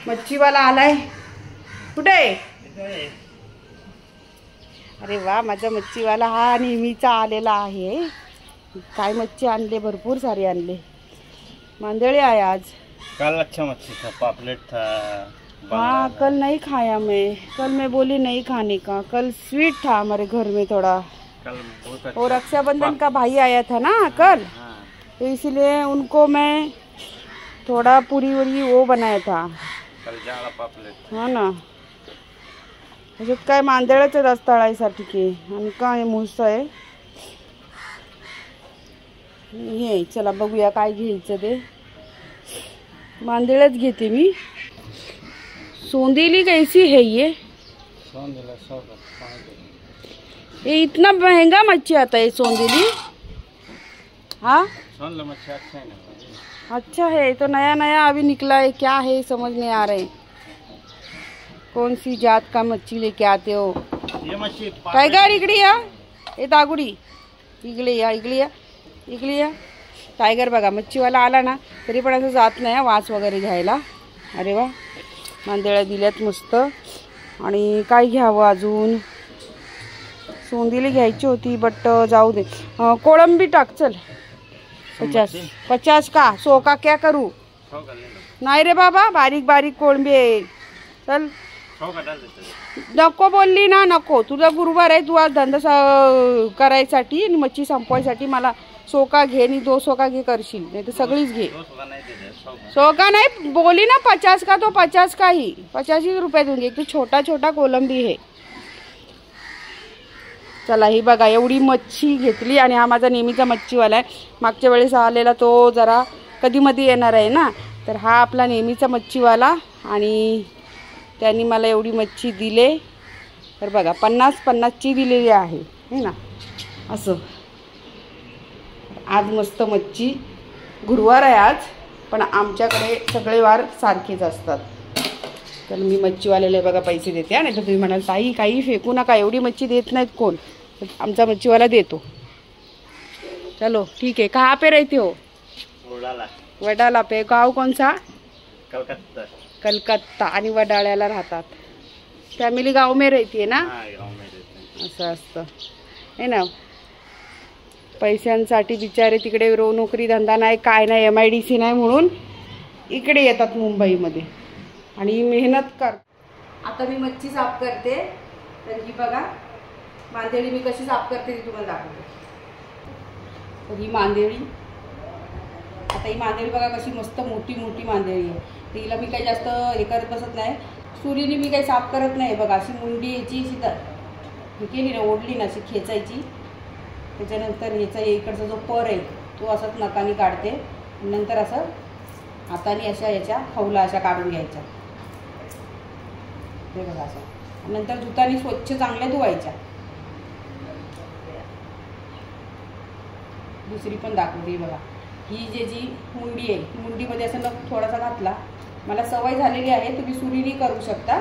मच्छीवाला आलाय. कुठे? अरे वा, माझा मच्छीवाला हा नेहमीचा आलेला आहे. काय मच्छी आणले, भरपूर सारे आणले. मांदेली आहे आज. कल अच्छा मच्छी था, पापलेट था. हाँ, कल नहीं खाया मैं. कल मैं बोली नहीं खाने का. कल स्वीट था हमारे घर में थोड़ा. कल बहुत अच्छा. और रक्षाबंधन का भाई आया था ना कल, तो इसलिए उनको मैं थोड़ा पूरी वरी वो बनाया था. कल जाळा पापलेट. हाँ ना. ह्याच्यात काय मांदेळच आज तळायसाठी की, आणि काय मुस आहे हे. चला बघूया काय घ्यायचं ते. मांदेळच घेते मी. सोंदेली कैसी है ये? सोंदेला 100 का. ये इतना महंगा मच्छी आता है सोंदेली. हाँ, सोंदेला मच्छी अच्छा है ना. अच्छा है. तो नया नया अभी निकला है, क्या है समझ नहीं आ रहे. कौन सी जात का मच्छी लेके आते हो? ये मच्छी काय गार इकडे या. ए दागुडी इकडे या, इकडे या, इकडे या. टायगर बघा, मच्छीवाला आला ना तरी पण असं जात नाही वास वगैरे घ्यायला. अरे वा, मांदेळ्या दिल्यात मस्त. आणि काय घ्यावं अजून? सोंदेली घ्यायची होती बट जाऊ दे. कोळंबी टाक चल. 50 का 100 का क्या करू? नाही रे बाबा, बारीक बारीक कोळंबी आहे. चल. नको बोलली ना, नको. तुझा गुरुवार आहे, तू आज धंदा करायसाठी आणि मच्छी संपवायसाठी मला 100 का घे आणि 200 का घे करशील, नाही तर सगळीच घे. 100 का नाही बोली ना, 50 का तो 50 का ही 85 रुपये दूंगी. एक तो छोटा छोटा कोलंबी है. चला ही बघा, एवढी मच्छी घेतली. आणि हा माझा नेहमीचा मच्छीवाला आहे. मागच्या वेळेस आलेला तो जरा कधी मधी येणार आहे ना, तर हा आपला नेहमीचा मच्छीवाला. आणि त्यांनी मला एवढी मच्छी दिले. तर बघा 50-50ची दिलेली आहे है ना. असं आज मस्त मच्छी. गुरुवार आहे आज, पण आमच्याकडे सगळे वार सारखेच असतात. तर मी मच्छीवाल्याला बघा पैसे देते. आणि तर तुम्ही म्हणाल ताई काही फेकू नका, एवढी मच्छी देत नाहीत कोण. तर आमचा मच्छीवाला देतो. चलो ठीक है. कहाँ पे रहते हो? वडाला पे. गाव कोणसा? कलकत्ता. कलकत्ता. आणि वडाळ्याला राहतात. फॅमिली गाव में रहती है ना. असं असतं है ना. पैशांसाठी बिचारे तिकडे नोकरी धंदा नाही, काय नाही, MIDC नाही म्हणून इकडे येतात मुंबईमध्ये आणि मेहनत कर. आता मी मच्छी साफ करते. तर ही बघा मांदेळी मी कशी साफ करते ती तुम्हाला दाखवते. तर ही मांदेळी, आता ही मांदेळी बघा कशी मस्त मोठी मोठी मांदेळी आहे. तर हिला मी काही जास्त हे करत बसत नाही. सुरीने मी काही साफ करत नाही. बघा अशी मुंडी याची अशी हे केली ना, ओढली ना, अशी खेचायची. त्याच्यानंतर ह्याचा इकडचा जो पर आहे तो असंच नकाने काढते. नंतर असं हाताने अशा याच्या खवला अशा काढून घ्यायच्या. हे बघा असं. नंतर धुताने स्वच्छ चांगल्या धुवायच्या. दुसरी पण दाखवते बघा. ही जी मुंडी आहे, मुंडीमध्ये असं नख थोडासा घातला. मला सवय झालेली आहे, तुम्ही सुरीने करू शकता.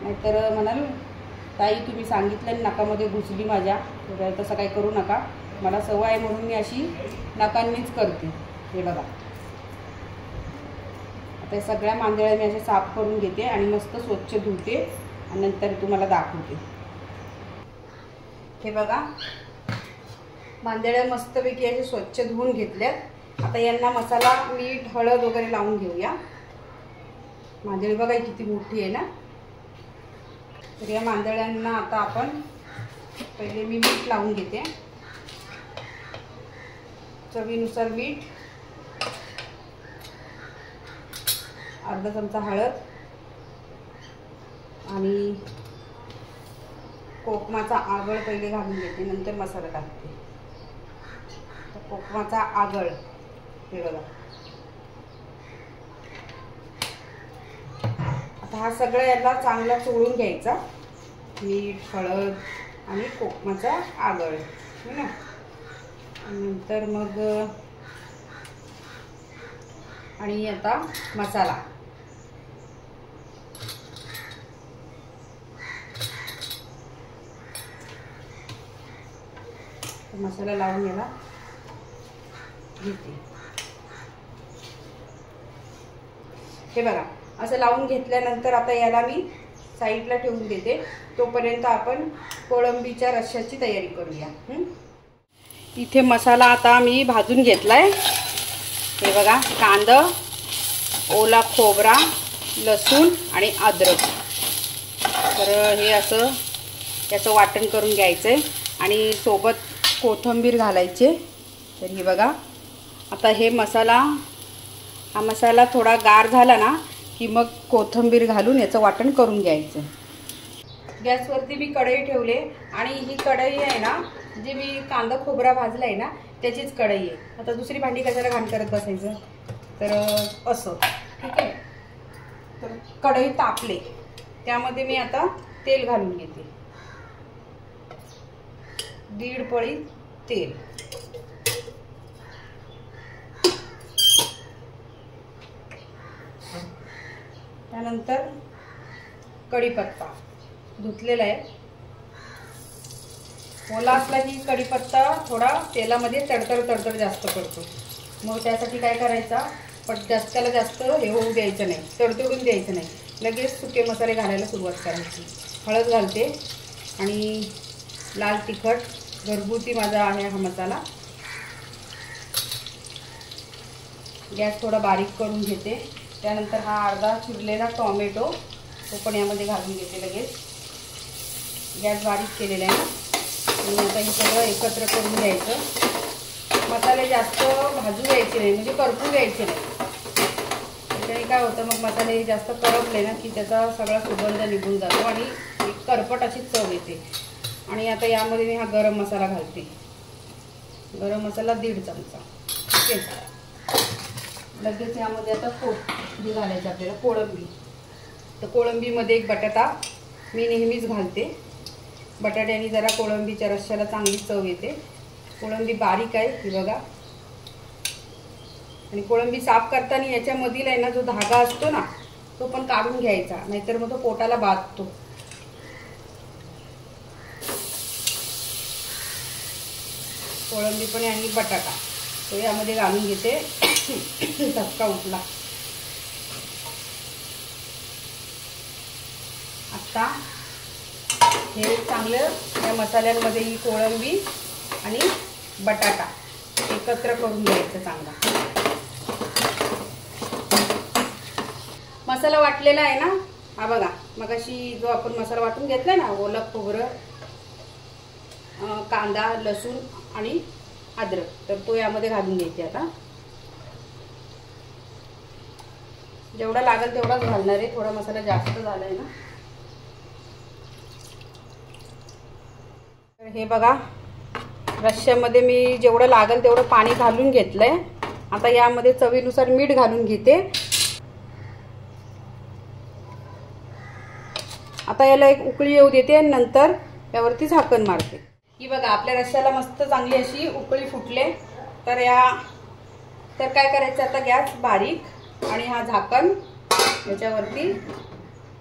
नाहीतर म्हणाल ताई तुम्ही सांगितलं नाकामध्ये घुसली माझ्या, तर तसं काही करू नका. मला सवय आहे म्हणून मी अशी नाकांनीच करते. हे बघा आता सगळ्या मांदेळ्या मी असे साफ करून घेते आणि मस्त स्वच्छ धुते आणि नंतर तुम्हाला दाखवते. हे बघा मांदेळ्या मस्तपैकी असे स्वच्छ धुवून घेतल्यात. आता यांना मसाला, मीठ, हळद वगैरे लावून घेऊया. मांदेळी बघा किती मोठी आहे ना. तर या मांदेळ्यांना आता आपण पहिले मी मीठ लावून घेते. चवीनुसार मीठ, अर्धा चमचा हळद आणि कोकमाचा आगळ पहिले घालून घेते, नंतर मसाला टाकते. तर कोकमाचा आगळ हे बघा. आता हा सगळं याला चांगला चोळून घ्यायचा. मीठ, हळद आणि कोकमाचा आगळ है ना. नंतर मग आणि आता मसाला. मसाला लावून याला घेते. हे बघा असं लावून घेतल्यानंतर आता याला मी साईडला ठेवून देते. तोपर्यंत आपण कोळंबीच्या रश्श्याची तयारी करूया. इथे मसाला आता मी भाजून घेतलाय. हे बघा, कांदा, ओला खोबरा, लसूण आणि अद्रक. तर हे असं याचं वाटण करून घ्यायचंय आणि सोबत कोथिंबीर घालायचे. तर हे बघा, आता हा मसाला थोडा गार झाला ना की मग कोथिंबीर घालून याचं वाटण करून घ्यायचं. गॅसवरती मी कढई ठेवले आणि ही कढई आहे ना, जे मी कांदा खोबरा भाजला आहे ना त्याचीच कढई आहे. आता दुसरी भांडी कशाला घाण करत बसायचं. तर असं ठीक आहे. तर कढई तापले, त्यामध्ये मी आता तेल घालून घेते. 1.5 पळी तेल. त्यानंतर कढीपत्ता धुतलेला आहे. ओला असला की कढीपत्ता थोडा तेलामध्ये तडतड जास्त पडतो. मग त्यासाठी काय करायचा, त्याला जास्त हे होऊ द्यायचं नाही, तडतडून द्यायचं नाही. लगेच सुके मसाले घालायला सुरुवात करायची. हळद घालते आणि लाल तिखट घरगुती माझा आहे हा मसाला. गॅस थोडा बारीक करून घेते. त्यानंतर हा अर्धा चिरलेला टोमॅटो तो पण यामध्ये घालून घेते लगेच. गॅस बारीक केलेला आहे आणि आता हे सगळं एकत्र करून घ्यायचं. मसाले जास्त भाजू द्यायचे नाही, म्हणजे करपू द्यायचे नाही. त्याच्याने काय होतं, मग मसाले जास्त करपले ना की त्याचा सगळा सुगंध निघून जातो आणि एक करपट अशी चव येते. आणि आता यामध्ये मी हा गरम मसाला घालते. गरम मसाला 1.5 चमचा. ठीक आहे. लगेच यामध्ये आता कोथिंबीर घालायची आपल्याला. कोळंबी, तर कोळंबीमध्ये एक बटाटा मी नेहमीच घालते. बटाट्याने जरा कोळंबीच्या रश्श्याला चांगली चव येते. कोळंबी बारीक आहे ही बघा. आणि कोळंबी साफ करताना याच्यामधील आहे ना जो धागा असतो ना तो पण काढून घ्यायचा, नाहीतर मग तो पोटाला बाधतो. कोळंबी पण आणि बटाटा तो यामध्ये घालून घेते. धक्का उठला. आता हे चांगलं या मसाल्यांमध्ये ही कोळंबी आणि बटाटा एकत्र करून घ्यायचं चांगला. मसाला वाटलेला आहे ना हा बघा. मगाशी जो आपण मसाला वाटून घेतला ना, ओलं खोबरं, कांदा, लसूण आणि अद्रक, तर तो यामध्ये घालून घ्यायचे. आता जेवढा लागेल तेवढाच घालणार आहे. थोडा मसाला जास्त झालाय ना. हे बघा, रश्श्यामध्ये मी जेवढं लागेल तेवढं पाणी घालून घेतलंय. आता यामध्ये चवीनुसार मीठ घालून घेते. आता याला एक उकळी येऊ देते आणि नंतर यावरती झाकण मारते. ही बघा, आपल्या रश्श्याला मस्त चांगली अशी उकळी फुटले. तर काय करायचं, आता गॅस बारीक आणि हा झाकण याच्यावरती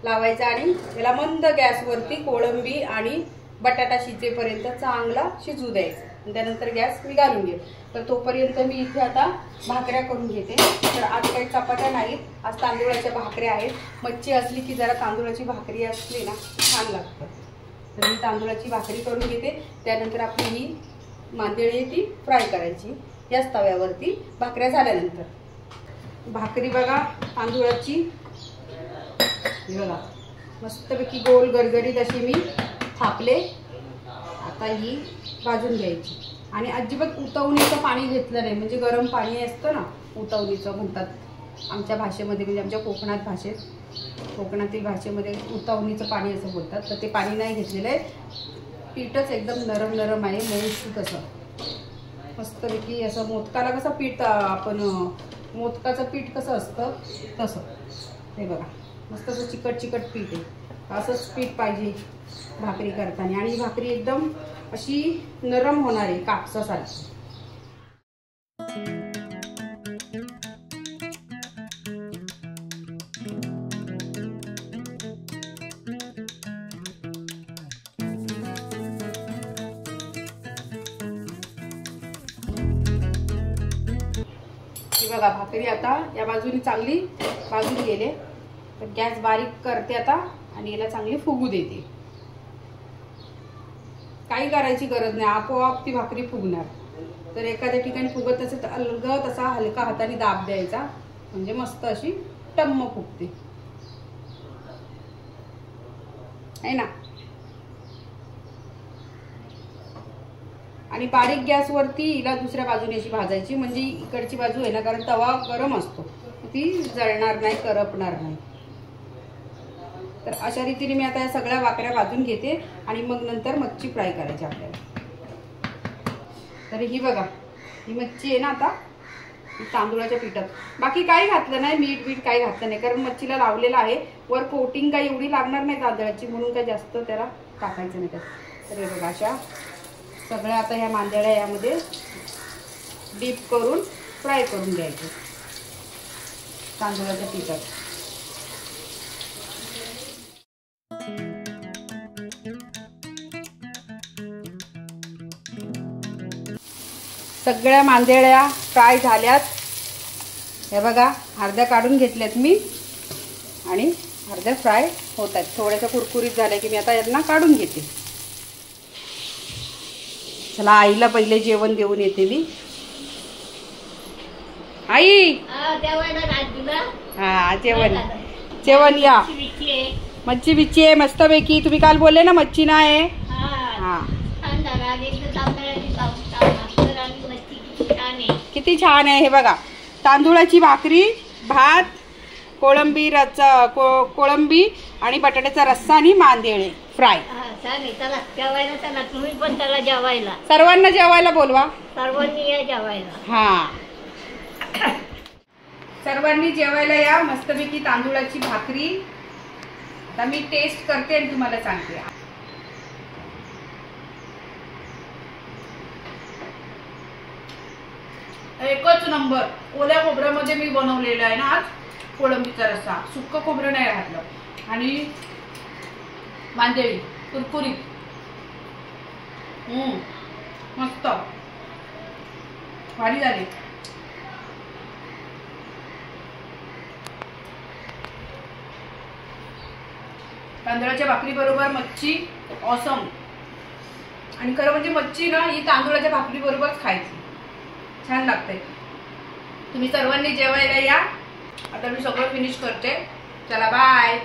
लावायचा आणि याला मंद गॅसवरती कोळंबी आणि बटाटा शिजेपर्यंत चांगला शिजू द्यायचा. त्यानंतर गॅस मी घालून घेते. तर तोपर्यंत मी इथे आता भाकऱ्या करून घेते. तर आज काही चपात्या नाहीत, आज तांदूळाच्या भाकऱ्या आहेत. मच्छी असली की जरा तांदूळाची भाकरी असली ना छान लागतं. तर मी तांदूळाची भाकरी करून घेते. त्यानंतर आपली ही मांदेळी ती फ्राय करायची याच तव्यावरती. भाकऱ्या झाल्यानंतर भाकरी बघा तांदूळाची बघा मस्तपैकी गोल गरगरीत अशी मी थापले. आता ही भाजून घ्यायची आणि अजिबात उतवणीचं पाणी घेतलं नाही, म्हणजे गरम पाणी असतं ना उतवणीचं म्हणतात आमच्या भाषेमध्ये, म्हणजे आमच्या कोकणातील भाषेमध्ये उतवणीचं पाणी असं बोलतात. तर ते पाणी नाही घेतलेलं आहे. पीठच एकदम नरम नरम आहे, मऊसूत असं मस्तपैकी. असं मोदकाला कसं पीठ आपण मोदकाचं पीठ कसं असतं तसं हे बघा, मस्त असं चिकट चिकट पीठ आहे. असंच पीठ पाहिजे भाकरी करताना. आणि भाकरी एकदम अशी नरम होणार आहे कापसासारखी. बघा भाकरी आता या बाजूने चांगली भाजून गेले. तर गॅस बारीक करते आता आणि याला चांगली फुगू देते. काही करायची गरज नाही, आपोआप ती भाकरी फुगणार. तर एखाद्या ठिकाणी फुगत असेल तर अलगद असा हलका हाताने दाब द्यायचा, म्हणजे मस्त अशी टम्म फुगते आहे ना. आणि बारीक गॅसवरती हिला दुसऱ्या बाजूने अशी भाजायची, म्हणजे इकडची बाजू आहे ना, कारण तवा गरम असतो, ती जळणार नाही, करपणार नाही. तर अशा रीतीने मी आता या सगळ्या भाकऱ्या भाजून घेते आणि मग नंतर मच्छी फ्राय करायची आपल्याला. तर ही बघा, ही मच्छी आहे ना आता तांदूळाच्या पिठात, बाकी काही घातलं नाही, मीठ बीठ काही घातलं नाही, कारण मच्छीला लावलेलं आहे. वर कोटिंग काही एवढी लागणार नाही तांदळाची, म्हणून काही जास्त त्याला टाकायचं नाही त्यात. तर हे बघा, अशा सगळ्या आता ह्या मांदेळ्या यामध्ये डीप करून फ्राय करून घ्यायचे तांदूळाच्या पिठात. सगळ्या मांदेळ्या फ्राय झाल्यात. हे बघा, अर्ध्या काढून घेतल्यात मी आणि अर्ध्या फ्राय होत आहेत. थोड्याशा कुरकुरीत झाल्या की मी आता यांना काढून घेते. चला, आईला पहिले जेवण देऊन येते मी. आई, हा जेवण जेवण या. मच्छी बिच्छी आहे मस्तपैकी. तुम्ही काल बोलले ना मच्छी नाही आहे. हा, किती छान आहे. हे बघा, तांदूळाची भाकरी, भात, कोळंबी कोळंबी आणि बटाट्याचा रस्सा आणि मांदेळे फ्राय. तुम्ही पण त्याला जेवायला, सर्वांना जेवायला बोलवा. सर्वांनी या जेवायला. हा, सर्वांनी जेवायला या. मस्तपैकी तांदूळाची भाकरी. आता मी टेस्ट करते आणि तुम्हाला सांगते. एकच नंबर. ओल्या खोबऱ्यामध्ये मी बनवलेला आहे ना आज कोळंबीचा रस्सा. सुक्क खोबरं नाही घातलं आणि मांदेळी कुरकुरीत. मस्त भारी झाली. तांदळाच्या भाकरी बरोबर मच्छी ऑसम. आणि खरं म्हणजे मच्छी ना ही तांदूळाच्या भाकरी बरोबरच खायची, छान लागते. तुम्ही सर्वांनी जेवायला या. आता मी सगळं फिनिश करते. चला बाय.